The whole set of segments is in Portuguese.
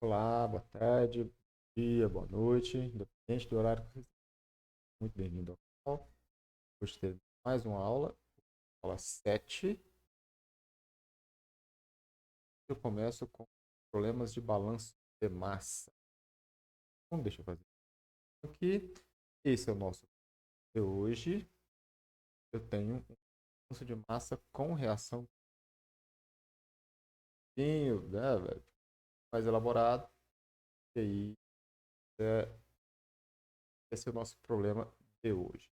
Olá, boa tarde, bom dia, boa noite, independente do horário que você esteja. Muito bem-vindo ao canal. Hoje temos mais uma aula, aula 7. Eu começo com problemas de balanço de massa. Então, deixa eu fazer isso aqui. Esse é o nosso de hoje. Eu tenho um balanço de massa com reação né, velho, mais elaborado. E aí, é, esse é o nosso problema de hoje.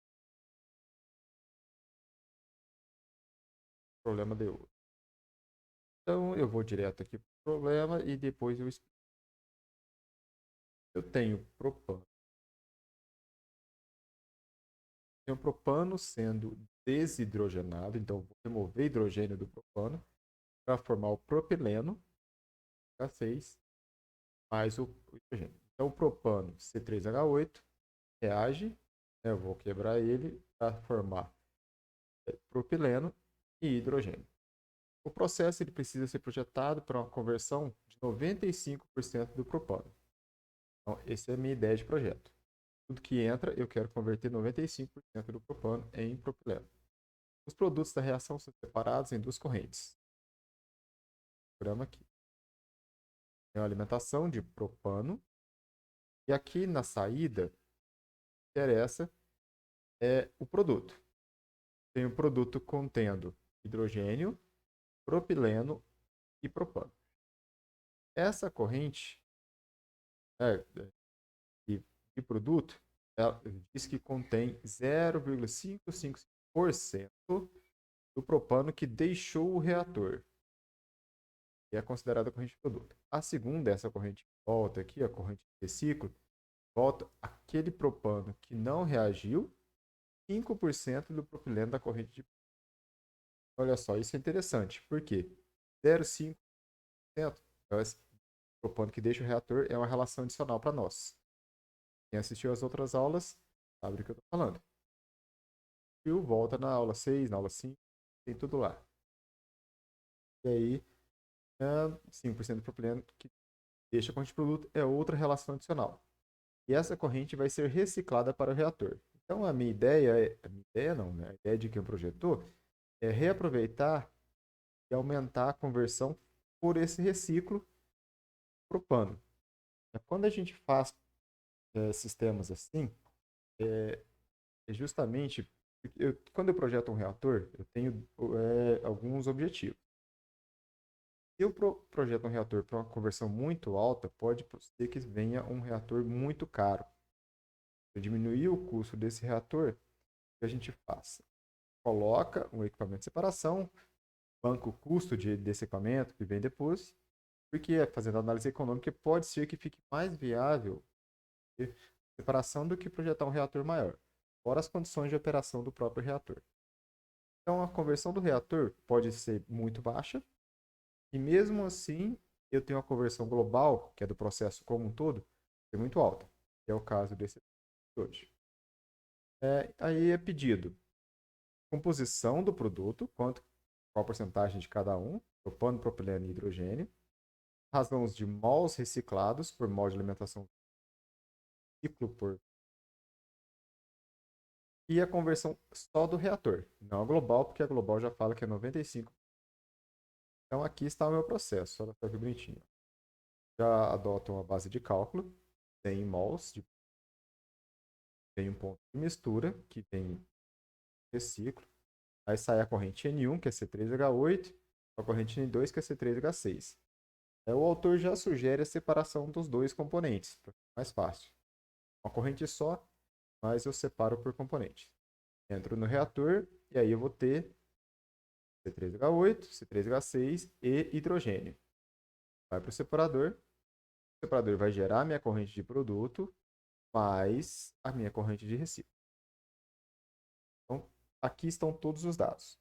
Problema de hoje. Então, eu vou direto aqui para o problema e depois eu explico. Eu tenho propano. Tenho propano sendo desidrogenado, então vou remover hidrogênio do propano para formar o propileno, H6, mais o hidrogênio. Então o propano C3H8 reage, né, eu vou quebrar ele para formar propileno e hidrogênio. O processo ele precisa ser projetado para uma conversão de 95% do propano. Então, essa é a minha ideia de projeto. Tudo que entra, eu quero converter 95% do propano em propileno. Os produtos da reação são separados em duas correntes. Programa aqui. Tem a alimentação de propano. E aqui na saída, que interessa é o produto. Tem o produto contendo hidrogênio, propileno e propano. Essa corrente né, de produto ela diz que contém 0,555% do propano que deixou o reator. E é considerada a corrente de produto. A segunda, essa corrente que volta aqui, a corrente de ciclo, volta aquele propano que não reagiu, 5% do propileno da corrente de. Olha só, isso é interessante. Por quê? 0,5% é o propano que deixa o reator é uma relação adicional para nós. Quem assistiu às outras aulas sabe do que eu estou falando. E volta na aula 6, na aula 5, tem tudo lá. E aí, 5% do propileno que deixa a corrente de produto é outra relação adicional. E essa corrente vai ser reciclada para o reator. Então, a minha ideia não, né? A ideia de quem projetou é reaproveitar e aumentar a conversão por esse reciclo propano. Quando a gente faz sistemas assim, é justamente quando eu projeto um reator, eu tenho alguns objetivos. Se eu projeto um reator para uma conversão muito alta, pode ser que venha um reator muito caro. Para diminuir o custo desse reator, o que a gente faz? Coloca um equipamento de separação, banca o custo desse equipamento que vem depois, porque fazendo análise econômica pode ser que fique mais viável a separação do que projetar um reator maior, fora as condições de operação do próprio reator. Então a conversão do reator pode ser muito baixa, e mesmo assim eu tenho uma conversão global, que é do processo como um todo, que é muito alta, que é o caso desse de hoje. Aí é pedido composição do produto, qual a porcentagem de cada um, propano, propileno e hidrogênio, razões de mols reciclados por mol de alimentação ciclo por e a conversão só do reator, não a global, porque a global já fala que é 95. Então aqui está o meu processo, olha só que bonitinho. Já adoto uma base de cálculo, tem mols, tem um ponto de mistura, que tem reciclo, aí sai a corrente N1, que é C3H8, a corrente N2, que é C3H6. O autor já sugere a separação dos dois componentes, para ficar mais fácil. Uma corrente só, mas eu separo por componente. Entro no reator e aí eu vou ter C3H8, C3H6 e hidrogênio. Vai para o separador vai gerar a minha corrente de produto mais a minha corrente de reciclo. Então, aqui estão todos os dados.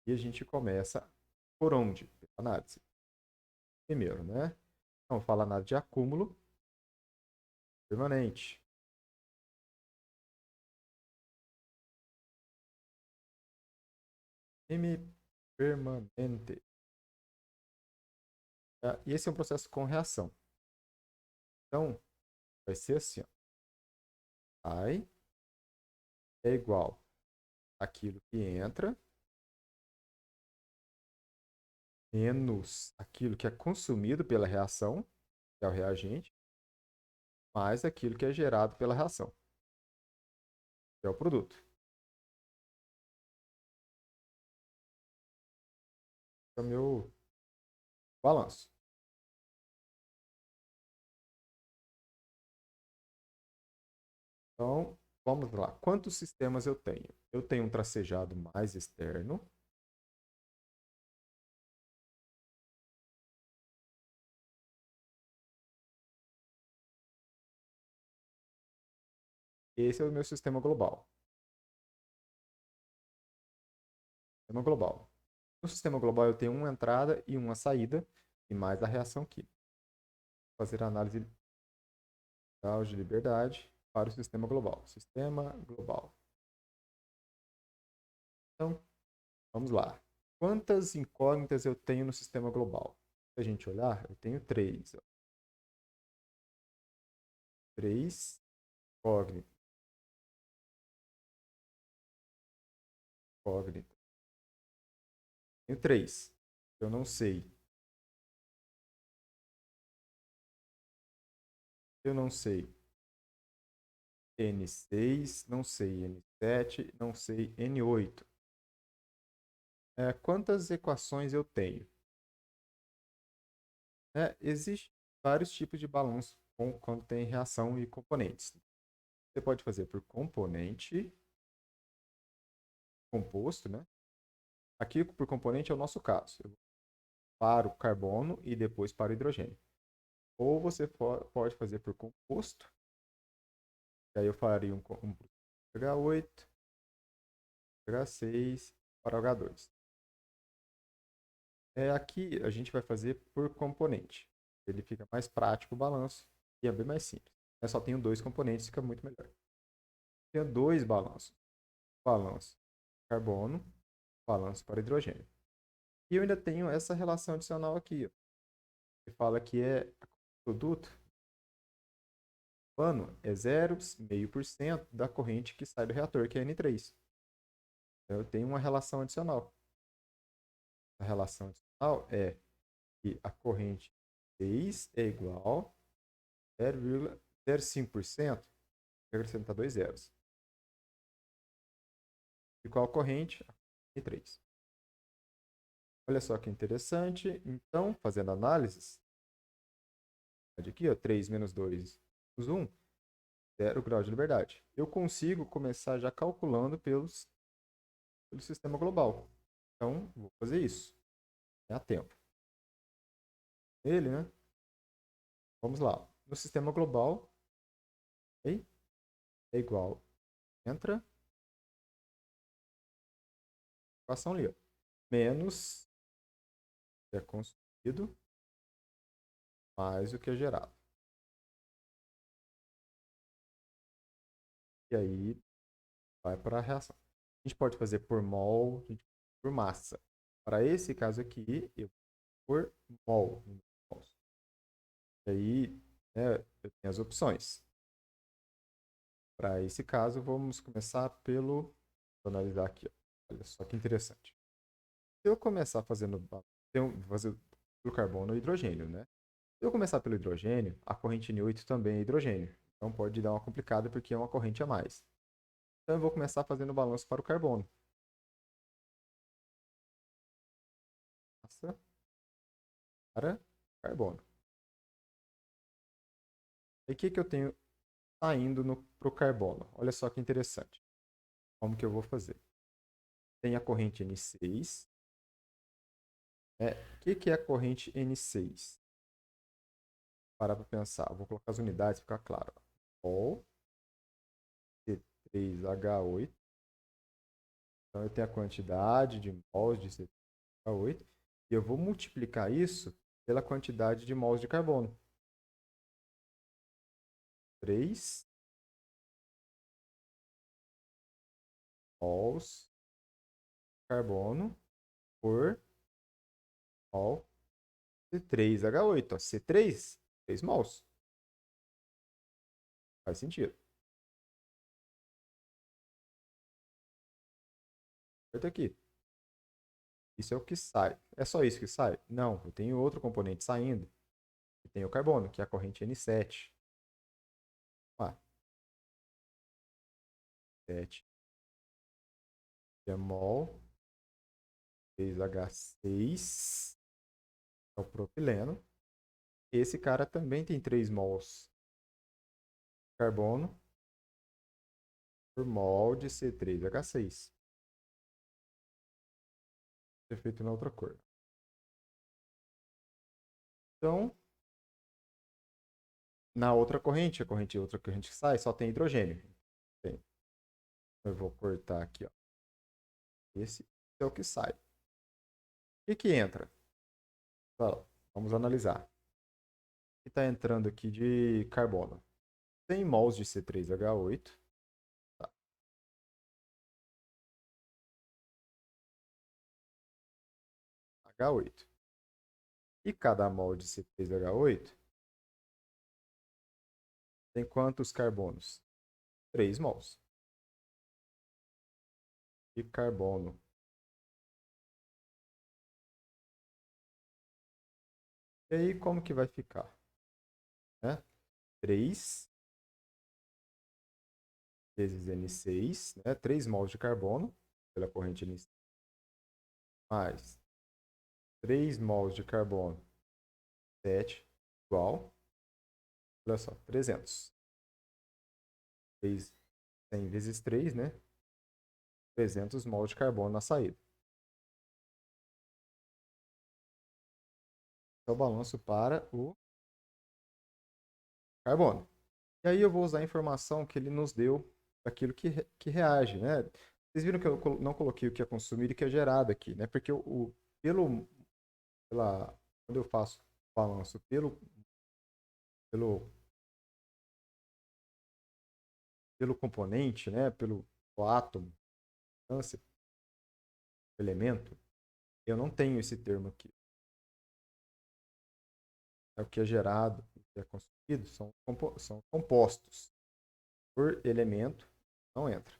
E a gente começa por onde? Pela análise. Primeiro, né? Então, fala nada de acúmulo permanente. M permanente. E esse é um processo com reação. Então, vai ser assim, ó. Sai é igual àquilo que entra menos aquilo que é consumido pela reação, que é o reagente, mais aquilo que é gerado pela reação, que é o produto. É o meu balanço. Então, vamos lá. Quantos sistemas eu tenho? Eu tenho um tracejado mais externo. Esse é o meu sistema global. Sistema global. No sistema global eu tenho uma entrada e uma saída, e mais a reação química. Vou fazer a análise de liberdade para o sistema global. Sistema global. Então, vamos lá. Quantas incógnitas eu tenho no sistema global? Se a gente olhar, eu tenho três. Três incógnitas. Incógnita. Tenho três. Eu não sei. Eu não sei N6, não sei N7, não sei N8. Quantas equações eu tenho? Existem vários tipos de balanço quando tem reação e componentes. Você pode fazer por componente, composto, né? Aqui por componente é o nosso caso. Eu para o carbono e depois para o hidrogênio. Ou você pode fazer por composto, e aí eu faria um H8, H6 para o H2. Aqui a gente vai fazer por componente. Ele fica mais prático o balanço e é bem mais simples. Eu só tenho dois componentes, fica muito melhor. Tenho dois balanços. Balanço carbono, balanço para hidrogênio. E eu ainda tenho essa relação adicional aqui, ó, que fala que é produto ano é 0,5% da corrente que sai do reator, que é N3. Então, eu tenho uma relação adicional. A relação adicional é que a corrente 6 é igual a 0,05%, acrescentar dois zeros. E qual a corrente? N3. Olha só que interessante. Então, fazendo análises, aqui, ó, 3 menos 2 menos 1, 0 grau de liberdade. Eu consigo começar já calculando pelo sistema global. Então, vou fazer isso. É a tempo. Ele, né? Vamos lá. No sistema global, okay? É igual. Entra. Equação ali, ó. Menos o que é consumido mais o que é gerado. E aí vai para a reação. A gente pode fazer por mol, por massa. Para esse caso aqui, eu vou por mol. E aí, né, eu tenho as opções. Para esse caso, vamos começar pelo. Vou analisar aqui. Ó. Olha só que interessante. Se eu começar fazendo. Fazer pelo carbono e hidrogênio, né? Se eu começar pelo hidrogênio, a corrente N8 também é hidrogênio. Então pode dar uma complicada porque é uma corrente a mais. Então eu vou começar fazendo o balanço para o carbono. Massa para carbono. E o que eu tenho saindo para o carbono? Olha só que interessante. Como que eu vou fazer? Tem a corrente N6. O que é a corrente N6? Parar para pensar. Vou colocar as unidades para ficar claro. Mol C3H8. Então eu tenho a quantidade de mols de C3H8 e eu vou multiplicar isso pela quantidade de mols de carbono. 3 mols de carbono por mol C3H8, ó. C3, 3 mols. Faz sentido. Aperta aqui. Isso é o que sai. É só isso que sai? Não, eu tenho outro componente saindo. Que tem o carbono, que é a corrente N7. Ah, 7 é mol, 3H6 é o propileno. Esse cara também tem 3 mols de carbono por mol de C3H6. É feito na outra cor. Então, na outra corrente, outra corrente que sai, só tem hidrogênio. Tem. Eu vou cortar aqui, ó. Esse é o que sai. O que entra? Tá, vamos analisar. O que está entrando aqui de carbono? 100 mols de C3H8. Tá. H8. E cada mol de C3H8 tem quantos carbonos? 3 mols de carbono. E aí, como que vai ficar? Né? 3 vezes N6, né? 3 mols de carbono pela corrente N6, mais 3 mols de carbono, 7, igual, olha só, 300. 100 vezes 3, né? 300 mols de carbono na saída. Então, o balanço para o carbono. E aí eu vou usar a informação que ele nos deu daquilo que reage, né? Vocês viram que eu não coloquei o que é consumido e o que é gerado aqui, né? Porque pelo, quando eu faço o balanço pelo, pelo componente, né? Pelo átomo, elemento, eu não tenho esse termo aqui. É o que é gerado, o que é consumido, são compostos. Por elemento, não entra.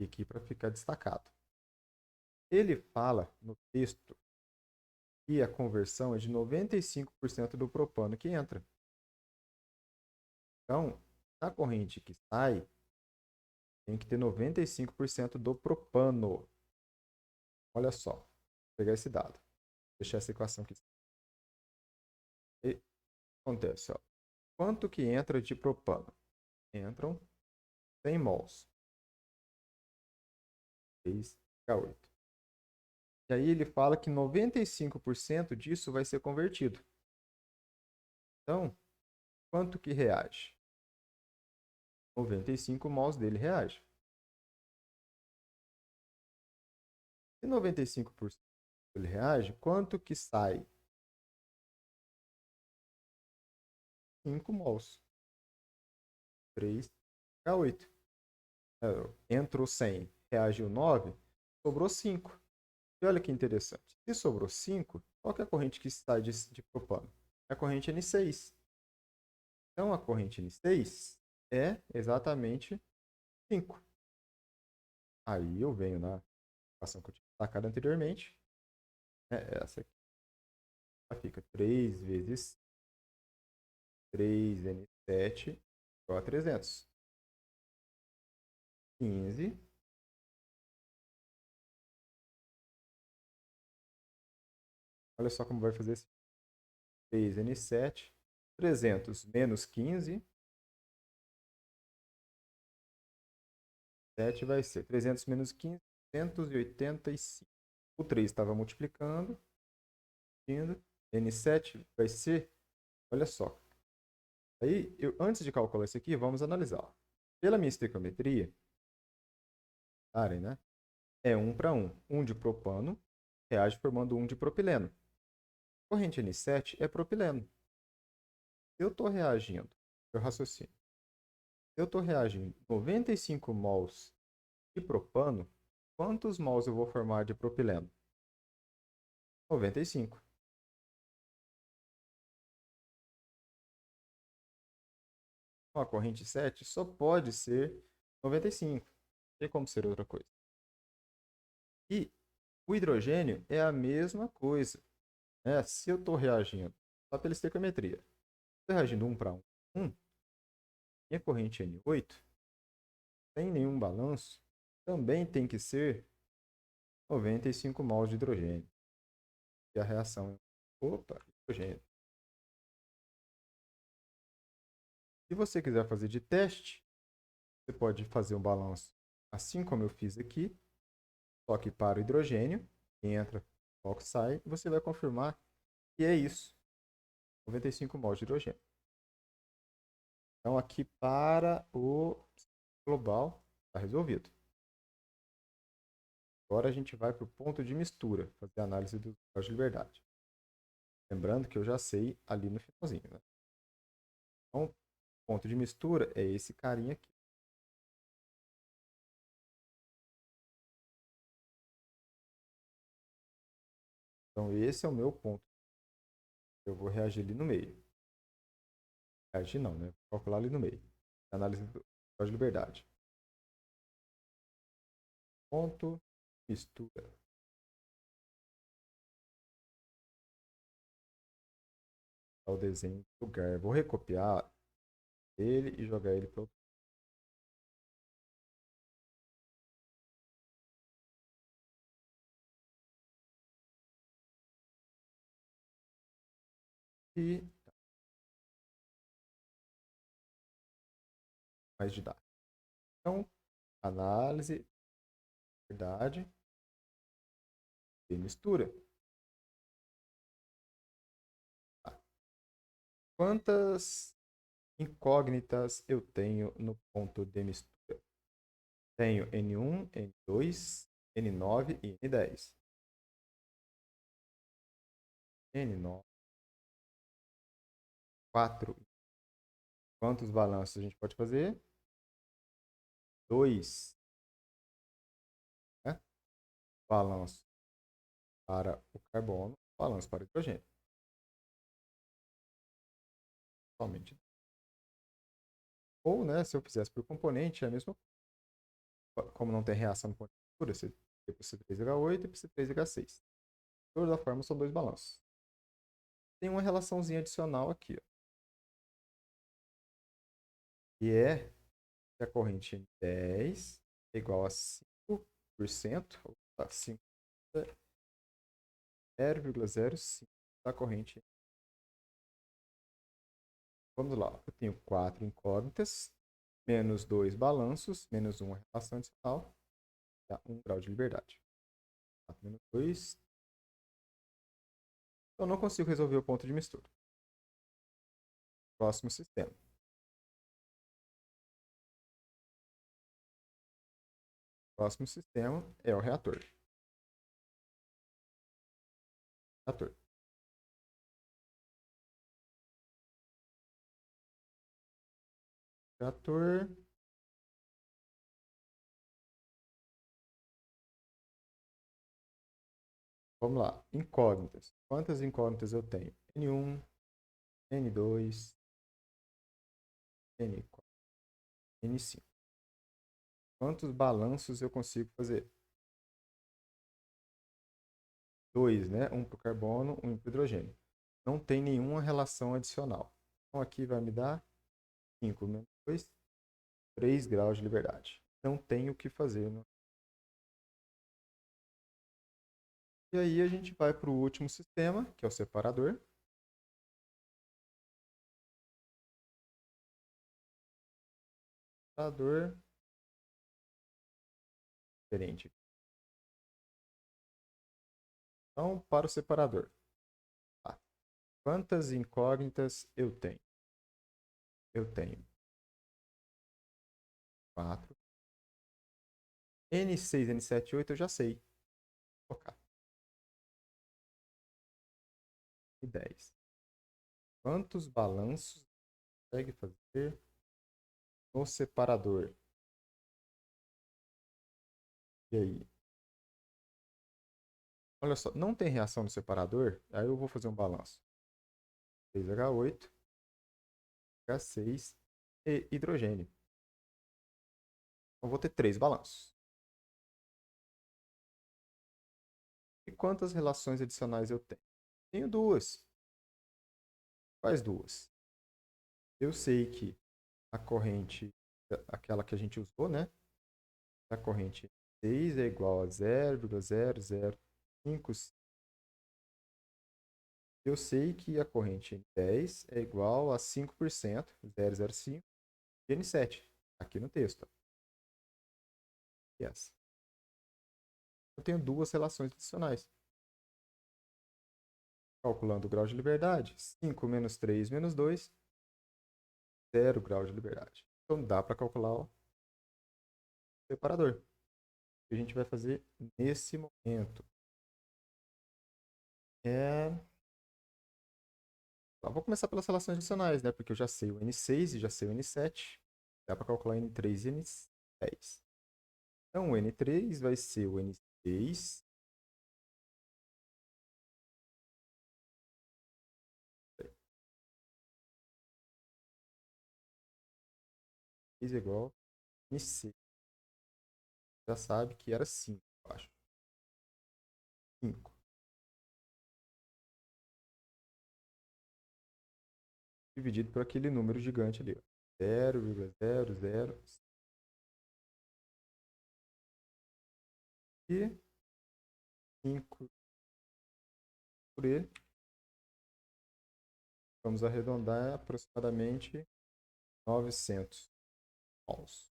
E aqui para ficar destacado. Ele fala no texto que a conversão é de 95% do propano que entra. Então, na corrente que sai, tem que ter 95% do propano. Olha só, vou pegar esse dado. Vou deixar essa equação aqui. E acontece, ó. Quanto que entra de propano? Entram 100 mols. 3H8. E aí ele fala que 95% disso vai ser convertido. Então, quanto que reage? 95 mols dele reage. Se 95% ele reage, quanto que sai? 5 mols. 3H8. Entrou 100, reagiu 9, sobrou 5. E olha que interessante. Se sobrou 5, qual que é a corrente que sai de propano? É a corrente N6. Então, a corrente N6 é exatamente 5. Aí eu venho na equação que eu tinha destacado anteriormente. Essa aqui. Ela fica 3 vezes 3N7 igual a 300. 15. Olha só como vai fazer esse 3N7. 300 menos 15. 7 vai ser 300 menos 15, 285. O 3 estava multiplicando. N7 vai ser, olha só. Aí, antes de calcular isso aqui, vamos analisar. Pela minha estequiometria, né? É 1 para 1. 1 de propano reage formando 1 de propileno. Corrente N7 é propileno. Eu estou reagindo, eu raciocínio. Eu estou reagindo 95 mols de propano, quantos mols eu vou formar de propileno? 95. Uma corrente 7 só pode ser 95. Não tem como ser outra coisa. E o hidrogênio é a mesma coisa. Né? Se eu estou reagindo só pela estequiometria, estou reagindo 1 para 1, minha corrente N8, sem nenhum balanço, também tem que ser 95 mols de hidrogênio. E a reação é, opa, hidrogênio. Se você quiser fazer de teste, você pode fazer um balanço assim como eu fiz aqui, só que para o hidrogênio, que entra, o que sai, e você vai confirmar que é isso, 95 mols de hidrogênio. Então, aqui para o global, está resolvido. Agora a gente vai para o ponto de mistura, fazer a análise do grau de liberdade. Lembrando que eu já sei ali no finalzinho. Né? Então, o ponto de mistura é esse carinha aqui. Então, esse é o meu ponto. Eu vou reagir ali no meio. Reagir não, né? Vou calcular ali no meio. Análise do grau de liberdade. Ponto, mistura. O desenho do lugar. Vou recopiar ele e jogar ele para o e mais didático. Então, análise, verdade e mistura. Tá. Quantas incógnitas eu tenho no ponto de mistura? Tenho N1, N2, N9 e N10. N9, 4. Quantos balanços a gente pode fazer? 2. Né? Balanço para o carbono, balanço para o hidrogênio. Somente. Ou, né, se eu fizesse por componente, é a mesma coisa. Como não tem reação no ponto de mistura, você tem para C3H8 e para C3H6. De toda forma, são dois balanços. Tem uma relaçãozinha adicional aqui, ó, que é que a corrente N10 é igual a 5%, ou 0,05 da corrente. Vamos lá, eu tenho 4 incógnitas, menos 2 balanços, menos 1 relação adicional, dá 1 grau de liberdade. 4 menos 2. Eu não consigo resolver o ponto de mistura. Próximo sistema. Próximo sistema é o reator. Reator. Reator. Vamos lá. Incógnitas. Quantas incógnitas eu tenho? N1, N2, N4, N5. Quantos balanços eu consigo fazer? 2, né? Um para o carbono, um para o hidrogênio. Não tem nenhuma relação adicional. Então aqui vai me dar 5 menos 2, 3 graus de liberdade. Não tem o que fazer. Né? E aí a gente vai para o último sistema, que é o separador. Separador diferente. Então, para o separador. Tá. Quantas incógnitas eu tenho? Eu tenho 4. N6, N7, 8 eu já sei. Vou colocar. E 10. Quantos balanços consegue fazer no separador? E aí? Olha só, não tem reação no separador, aí eu vou fazer um balanço. 3H8, H6 e hidrogênio. Então, vou ter 3 balanços. E quantas relações adicionais eu tenho? Tenho 2. Quais 2? Eu sei que a corrente, aquela que a gente usou, né? A corrente 6 é igual a 0,0055. Eu sei que a corrente N10 é igual a 5%, 0,05, de N7, aqui no texto. Yes. Eu tenho 2 relações adicionais. Calculando o grau de liberdade, 5 menos 3 menos 2, 0 grau de liberdade. Então dá para calcular o separador. O que a gente vai fazer nesse momento é... Vou começar pelas relações adicionais, né? Porque eu já sei o N6 e já sei o N7. Dá para calcular N3 e N10. Então, o N3 vai ser o N6 igual a N6. Já sabe que era 5, eu acho. 5. Dividido por aquele número gigante ali. 0,00. E 5 por ele. Vamos arredondar aproximadamente 900 mols.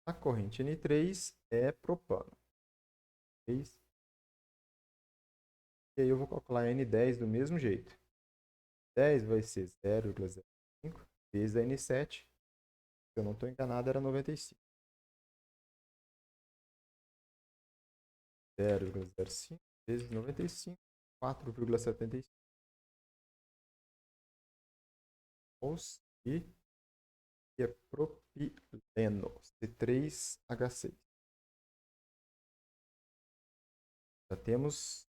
A corrente N3 é propano. E aí eu vou calcular N10 do mesmo jeito. 10 vai ser 0,05 vezes a N7. Se eu não estou enganado, era 95. 0,05 vezes 95, 4,75 mols. E é propileno, C3H6. Já temos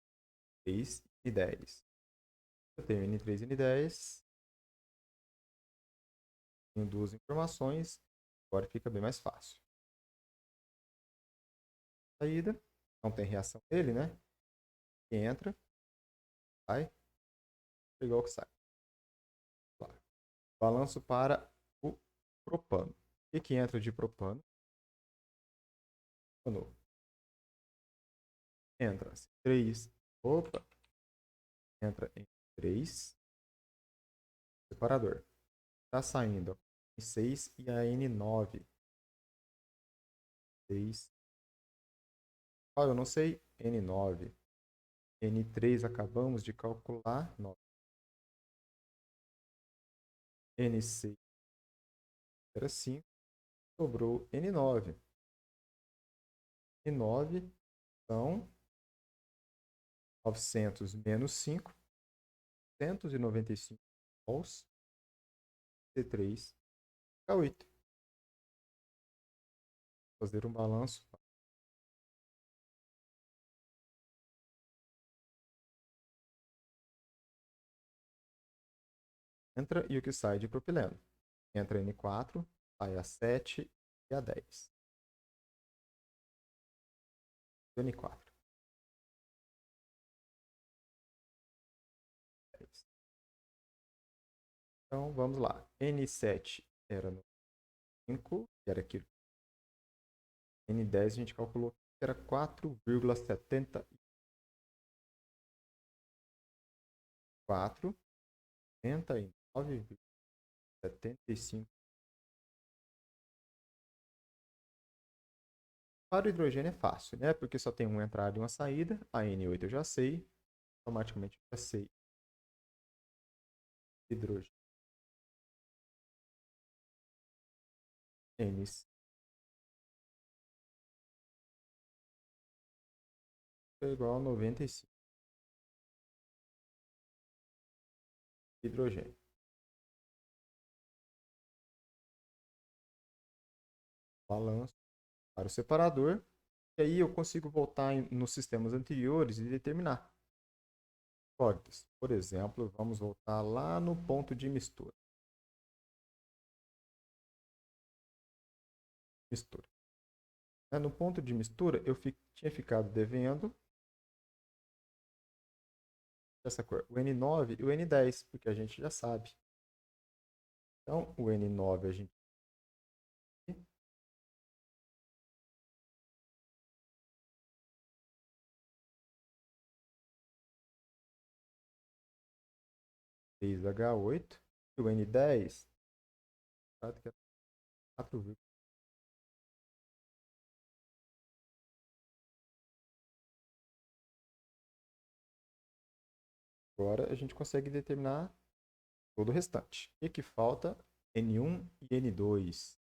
3 e 10. Eu tenho N3 e N10. Tenho 2 informações. Agora fica bem mais fácil. Saída. Não tem reação dele, né? Entra. Sai. Igual que sai. Claro. Balanço para o propano. O que entra de propano? Entra 3. Opa. Entra em 3. Separador. Está saindo a N6 e a N9. 6. Eu não sei. N9. N3 acabamos de calcular. 9. N6 era 5. Sobrou N9. N9 são 900 menos 5. 195 mols. C3H8. Fazer um balanço. Entra e o que sai de propileno. Entra N4, sai a 7 e a 10. N4. 10. Então vamos lá. N7 era no 5, que era aquilo. N10 a gente calculou que era 4,74. 79,75. Para o hidrogênio é fácil, né? Porque só tem uma entrada e uma saída. A N8 eu já sei. Automaticamente eu já sei. Hidrogênio. N é igual a 95. Hidrogênio. Balanço para o separador. E aí eu consigo voltar nos sistemas anteriores e determinar incógnitas. Por exemplo, vamos voltar lá no ponto de mistura. Mistura. No ponto de mistura, eu tinha ficado devendo essa cor, o N9 e o N10, porque a gente já sabe. Então, o N9 a gente fez H8 e o N10 4, agora a gente consegue determinar todo o restante. O que falta? N1 e N2.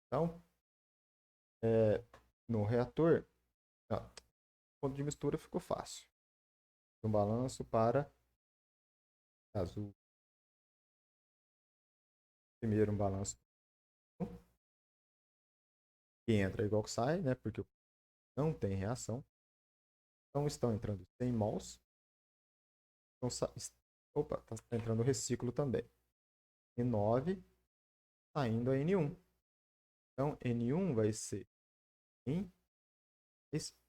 Então, no reator, o ponto de mistura ficou fácil. Um balanço para azul. Primeiro um balanço que entra igual que sai, né? Porque não tem reação. Então estão entrando 100 mols. Então, opa, está entrando o reciclo também. N9 saindo a N1. Então N1 vai ser em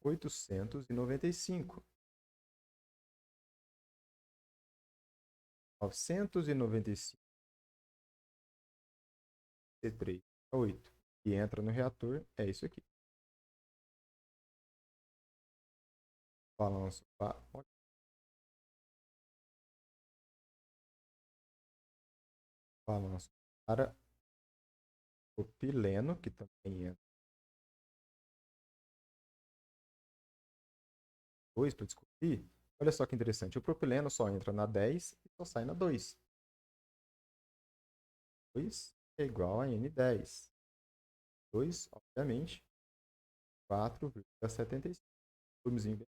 895. 995 C3 a 8. E entra no reator, é isso aqui. Balanço para o pileno, que também entra 2 para descobrir. Olha só que interessante, o propileno só entra na 10 e só sai na 2. 2 é igual a N10. 2, obviamente, 4,75. Volumezinho bem.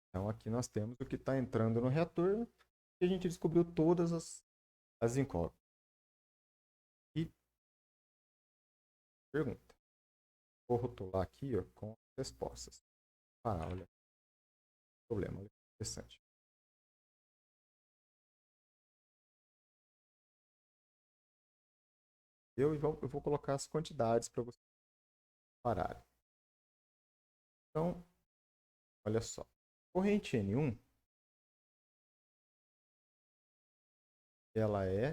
Então aqui nós temos o que está entrando no reator e a gente descobriu todas as incógnitas. E pergunta. Vou rotular aqui ó, com as respostas. Olha, problema, olha que interessante. Eu vou colocar as quantidades para vocês pararem. Então, olha só. Corrente N1, ela é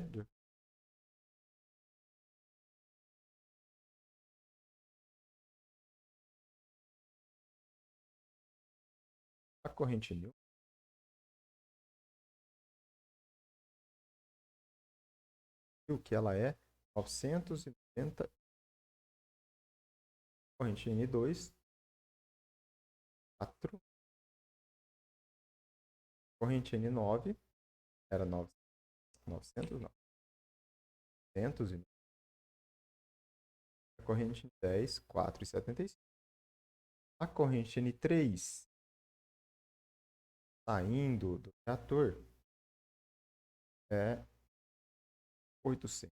a corrente N1 o que ela é 990. Corrente N2 4. Corrente N9 era 900 não. 900 a corrente N10 4,75. A corrente N3 saindo do reator é 800.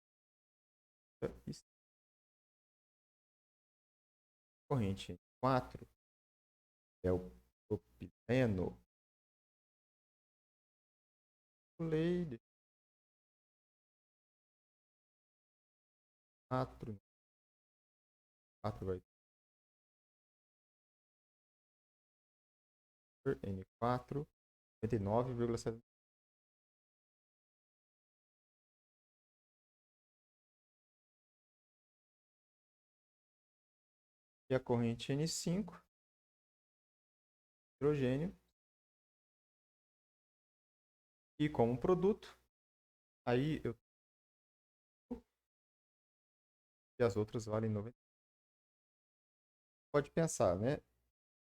Corrente N4 é o propileno. Lei 4 vai ter N4 99,7. E a corrente N5 hidrogênio. E como produto, aí eu e as outras valem 90. Pode pensar, né?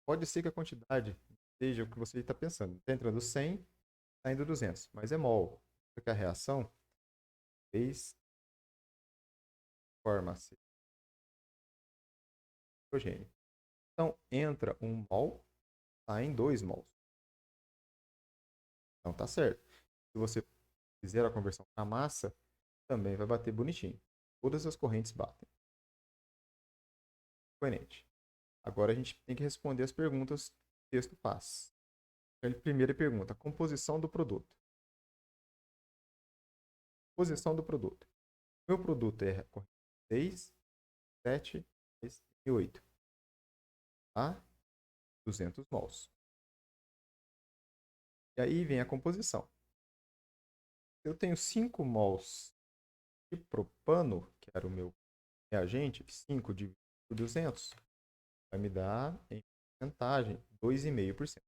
Pode ser que a quantidade seja o que você está pensando. Está entrando 100, está indo 200, mas é mol. Porque a reação fez forma-se hidrogênio. Então, entra 1 mol, sai em 2 mols. Então, tá certo. Se você fizer a conversão para massa, também vai bater bonitinho. Todas as correntes batem. Coerente. Agora a gente tem que responder as perguntas que o texto faz. A primeira pergunta, composição do produto. Composição do produto. Meu produto é corrente 6, 7 e 8. Tá? 200 mols. E aí vem a composição. Eu tenho 5 mols de propano, que era o meu reagente, 5 dividido por 200, vai me dar, em porcentagem, 2,5%.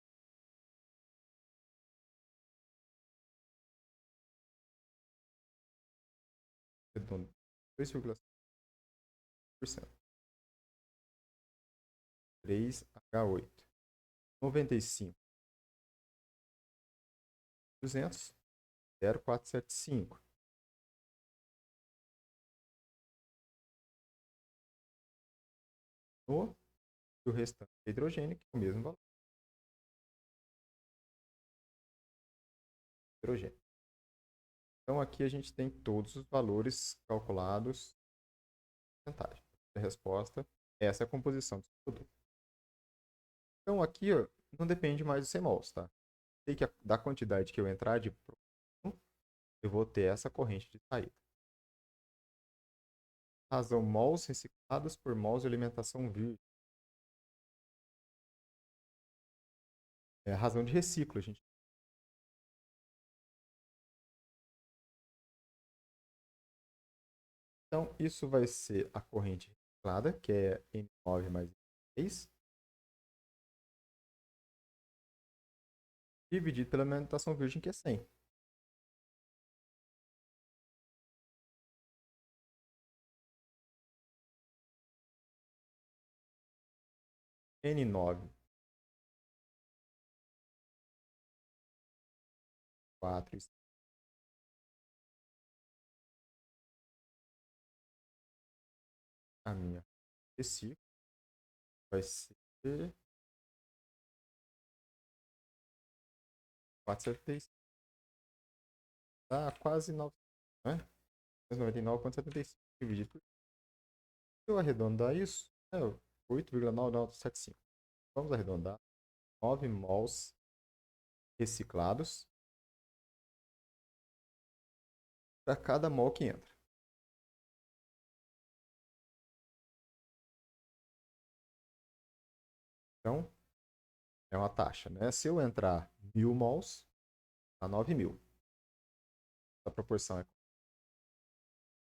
Redondo, 2,5%. 3H8. 95. 200. 0,475. No e o restante é hidrogênio, que é o mesmo valor. Hidrogênio. Então aqui a gente tem todos os valores calculados em porcentagem. A resposta, essa é a composição do produto. Então aqui ó, não depende mais dos CMOLs, tá? Sei que da quantidade que eu entrar de propano, eu vou ter essa corrente de saída. Razão mols reciclados por mols de alimentação virgem. É a razão de reciclo, gente. Então, isso vai ser a corrente reciclada, que é N9 mais 6, dividido pela alimentação virgem, que é 100. N9, 4 e a minha reciclo vai ser 4,75. Dá quase 9, né? 99,75 dividido por... Se eu arredondar isso, é 8,9975. Vamos arredondar. 9 mols reciclados para cada mol que entra. Então, é uma taxa, né? Se eu entrar 1.000 mols, dá 9.000. A proporção é...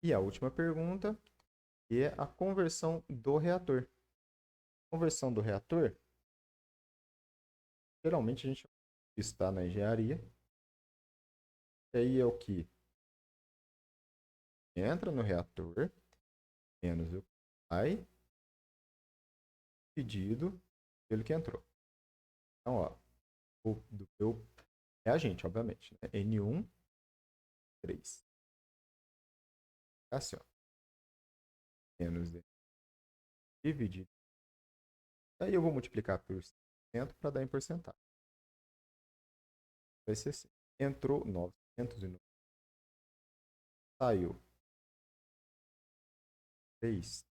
E a última pergunta é a conversão do reator. Conversão do reator, geralmente a gente está na engenharia. E aí é o que entra no reator, menos o que sai, dividido pelo que entrou. Então, ó, do meu reagente, obviamente, né? N1, 3. Assim, ó. Menos D dividido. Aí eu vou multiplicar por 100% para dar em porcentagem. Vai ser assim. Entrou 990. Saiu 3.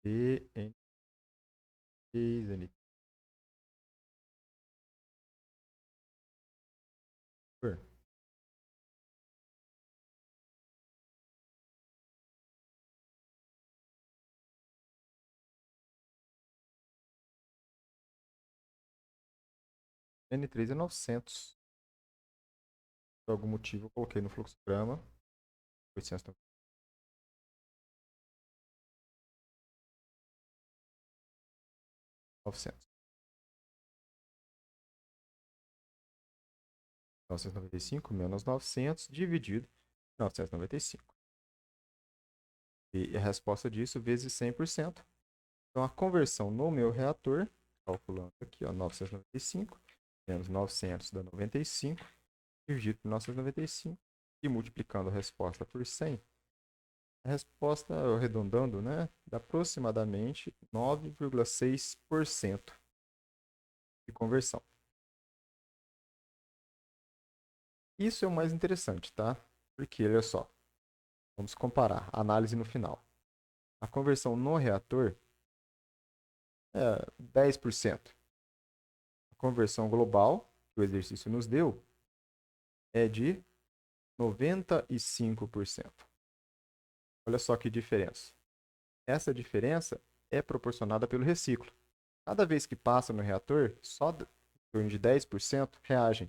E N 3 N por N3 é 900. Por algum motivo eu coloquei no fluxograma 890. 900. 995 menos 900 dividido por 995. E a resposta disso vezes 100%. Então a conversão no meu reator, calculando aqui, ó, 995 menos 900 dá 95, dividido por 995 e multiplicando a resposta por 100, A resposta, arredondando, né, dá aproximadamente 9,6% de conversão. Isso é o mais interessante, tá? Porque, olha só, vamos comparar a análise no final. A conversão no reator é 10%. A conversão global, que o exercício nos deu, é de 95%. Olha só que diferença. Essa diferença é proporcionada pelo reciclo. Cada vez que passa no reator, só em torno de 10% reagem.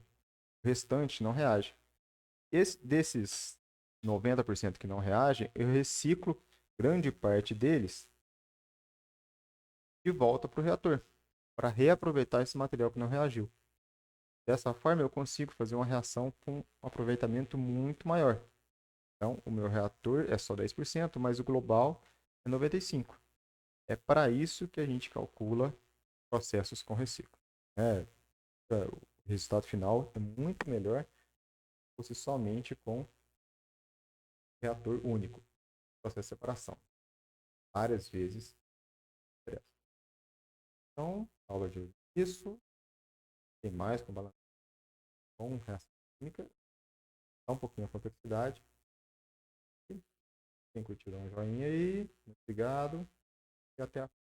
O restante não reage. Desses 90% que não reagem, eu reciclo grande parte deles de volta para o reator, para reaproveitar esse material que não reagiu. Dessa forma, eu consigo fazer uma reação com um aproveitamento muito maior. Então, o meu reator é só 10%, mas o global é 95%. É para isso que a gente calcula processos com reciclo. O resultado final é muito melhor se fosse somente com reator único, processo de separação. Várias vezes. Então, aula de hoje é isso. Tem mais com balanço com reação química. Dá um pouquinho a complexidade. Quem curtiu, dá um joinha aí. Muito obrigado. E até a próxima.